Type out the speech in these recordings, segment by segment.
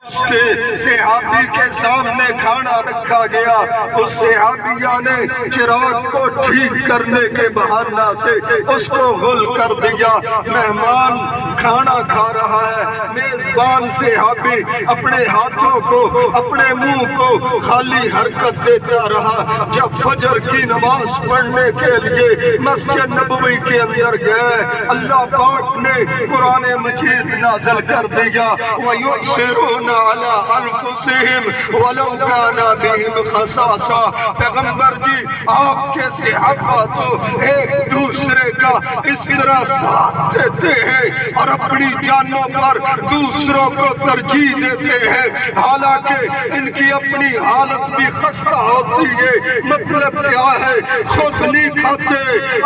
کے صحابی کے سامنے کھانا رکھا گیا، اس صحابیہ نے چراغ کو ٹھیک کرنے کے بہانہ سے اس کو غل کر دیا۔ مہمان کھانا کھا رہا ہے، میزبان صحابی اپنے ہاتھوں کو اپنے منہ کو خالی حرکت دیتا رہا۔ جب فجر کی نماز پڑھنے کے لیے مسجد نبوی کے اندر گئے، اللہ پاک نے قرآن مجید نازل کر دیا، وَيُؤْثِرُونَ عَلَىٰ أَنفُسِهِمْ وَلَوْ كَانَ بِهِمْ خَصَاصَةٌ۔ پیغمبر جی آپ کے صحابہ تو ایک دوسرے کا اس طرح ساتھ دیتے ہیں اور اپنی جانوں پر دوسروں کو ترجیح دیتے ہیں، حالانکہ ان کی اپنی حالت بھی خستہ ہوتی ہے۔ مطلب کیا ہے؟ خود نہیں کھاتے،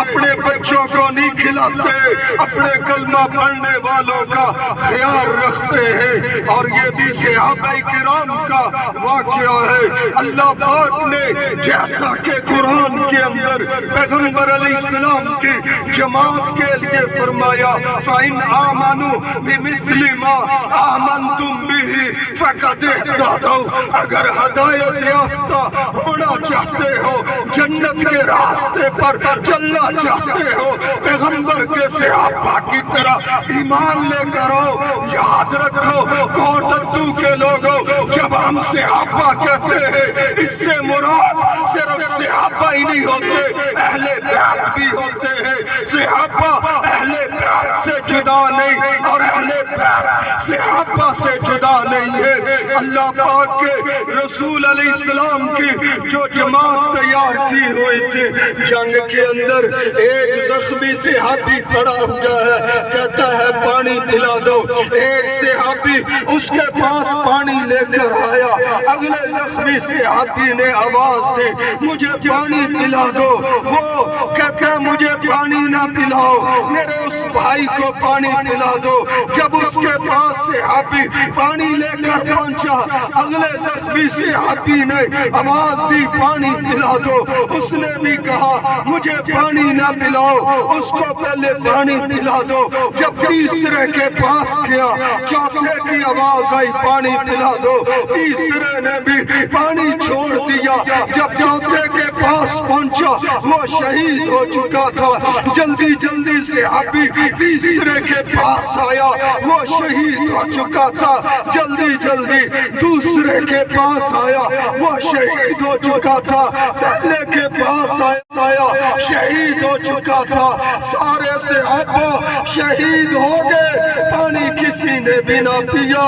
اپنے بچوں کو نہیں کھلاتے، اپنے کلمہ پڑھنے والوں کا خیال رکھتے ہیں، اور یہ بھی صحابہ کرام کا واقعہ ہے۔ اللہ پاک نے جیسا کہ قرآن کے اندر پیغمبر علیہ السلام کی جماعت کے لیے فرمایا، فَإِنْ آمَنُوا بِمِثْلِ مَا آمَنْتُمْ بِهِ فَقَدْ اهْتَدَوْا۔ اگر ہدایت یافتہ ہونا چاہتے ہو، جنت کے راستے پر چلنا چاہتے ہو، پیغمبر کے صحابہ کی طرح ایمان لے کر آؤ۔ یاد رکھو کوٹتو کے لوگوں، جب ہم صحابہ کہتے ہیں، اس سے مراد صرف صحابہ ہی نہیں ہوتے، اہل بیت بھی ہوتے ہیں۔ صحابہ اہل بیت سے جدا نہیں، اور اہل بیت صحابہ سے جدا نہیں ہے۔ اللہ پاک کے رسول علیہ السلام کی جو جماعت تیار کی ہوئی تھی، جنگ کے اندر ایک زخمی صحابی پڑا ہوا ہے، کہتا ہے پانی پلا دو۔ ایک صحابی اس کے پاس پانی لے کر آیا، اگلے زخمی صحابی نے آواز دی، مجھے پانی پلا دو۔ وہ کہتا ہے مجھے پانی نہ پلاؤ، میرے اس بھائی کو پانی پلا دو۔ جب اس کے پاس صحابی پانی لے کر پہنچا، اگلے زخمی صحابی نے آواز دی پانی پلا دو۔ اس نے بھی کہا مجھے پانی نہ پلاؤ، اس کو پہلے پانی پلا دو۔ جب تیسرے کے پاس گیا، چوتھے کی آواز آئی پانی پلا دو، تیسرے نے بھی پانی چھوڑ دیا۔ جب چوتھے کے پاس پہنچا، وہ شہید ہو چکا تھا۔ جلدی جلدی صحابی تیسرے کے پاس آیا، وہ شہید ہو چکا تھا۔ جلدی جلدی دوسرے کے پاس آیا، وہ شہید ہو چکا تھا۔ پہلے کے پاس آیا، شہید ہو چکا تھا۔ سارے صحابہ شہید ہو گئے، پانی کسی نے بھی نہ پیا۔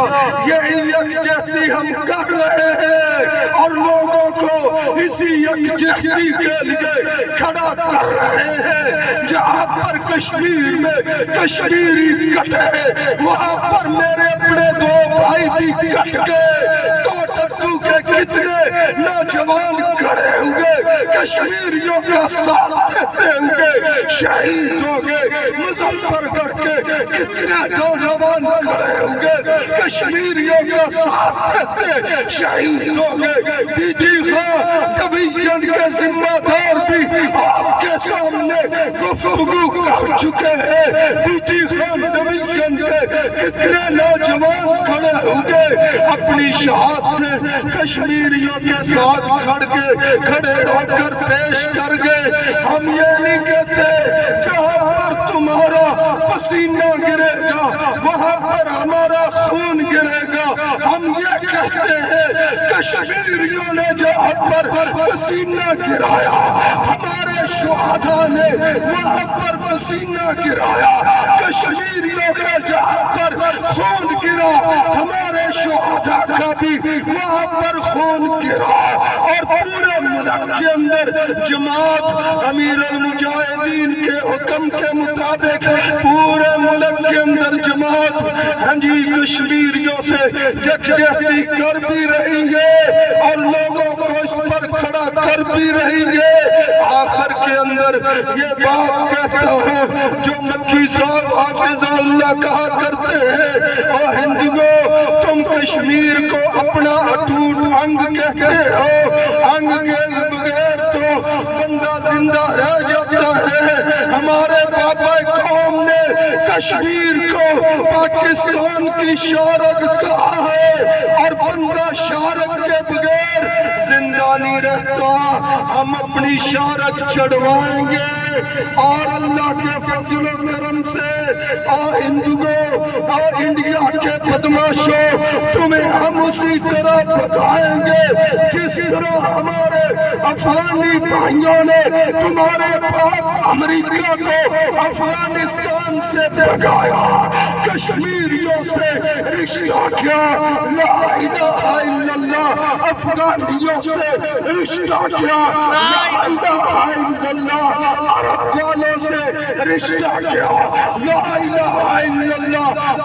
یہی یکجہتی ہم کر رہے ہیں اور لوگوں کو اسی یکجہتی کے لیے کھڑا کر رہے ہیں۔ جہاں پر کشمیر میں کشمیری کٹے، وہاں پر میرے اپنے دو بھائی بھی کٹ گئے۔ کوٹتو کے کتنے نوجوان کھڑے ہوئے، کشمیریوں کا ساتھ دیتے ہوئے شہید ہو گئے۔ مظفر گڑھ کے کتنے نوجوان کھڑے ہوئے، کشمیریوں کا ساتھ دیتے شہید ہو گئے۔ بی ٹی خان ڈویژن کے ذمہ دار بھی آپ کے سامنے گفتگو کر چکے ہیں۔ بی ٹی خان ڈویژن کے کتنے نوجوان کھڑے ہوئے، اپنی شہادت کشمیریوں کے ساتھ کھڑے ہو کر پیش کر گئے۔ ہم یہ نہیں کہتے جہاں پر تمہارا پسینہ گرے گا وہاں پر ہمارا خون گرے گا۔ ہم یہ کہتے ہیں کشمیریوں نے جہاں پر پسینہ گرایا، ہمارے شہداء نے وہاں پر پسینہ گرایا۔ کشمیریوں کا جہاں پر خون گرا، ہمارے شہداء کا بھی وہاں پر خون گرا۔ اور پورے ملک کے اندر جماعت امیر المجاہدین کے حکم کے مطابق پورے ملک کے اندر جماعت کشمیریوں سے یکجہتی کر بھی رہی ہے اور لوگوں کو اس پر کھڑا کر بھی رہی ہے۔ آخر کے اندر یہ بات کہتا ہوں جو مکی صاحب حافظ اللہ کہا کرتے ہیں، او ہندوؤں تم کشمیر کو اپنا اٹوٹ انگ کہتے ہو، انگ کے بغیر تو بندہ زندہ رہ جاتا ہے۔ ہمارے بابا قوم نے کشمیر کو پاکستان کی شارک کہا ہے نہیں رہتا، ہم اپنی شارت چڑھوائیں گے اور اللہ کے فضل و کرم سے انڈیا کے بدماشوں تمہیں ہم اسی طرح بتائیں گے جس طرح ہمارے افغانی بھائیوں نے تمہارے باپ امریکہ کو افغانستان سے بھگایا، کشمیریوں سے رشتہ کیا، لا الہ الا اللہ، افغانیوں سے رشتہ کیا، لا الہ الا اللہ، عرب والوں سے رشتہ کیا، لا الہ الا اللہ۔